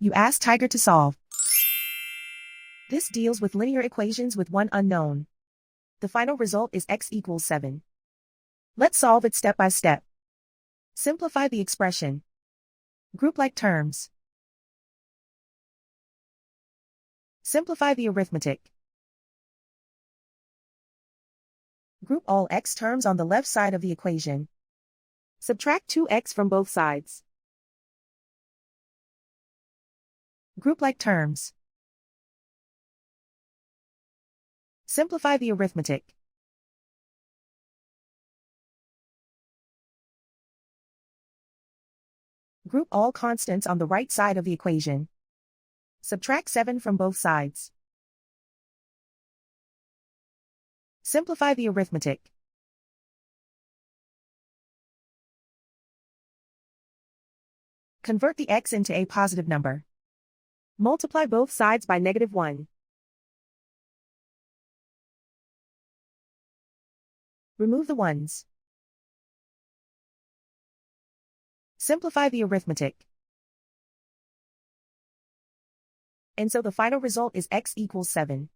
You ask Tiger to solve. This deals with linear equations with one unknown. The final result is x equals 7. Let's solve it step by step. Simplify the expression. Group like terms. Simplify the arithmetic. Group all x terms on the left side of the equation. Subtract 2x from both sides. Group like terms. Simplify the arithmetic. Group all constants on the right side of the equation. Subtract 7 from both sides. Simplify the arithmetic. Convert the x into a positive number. Multiply both sides by -1. Remove the ones. Simplify the arithmetic. And so the final result is x equals 7.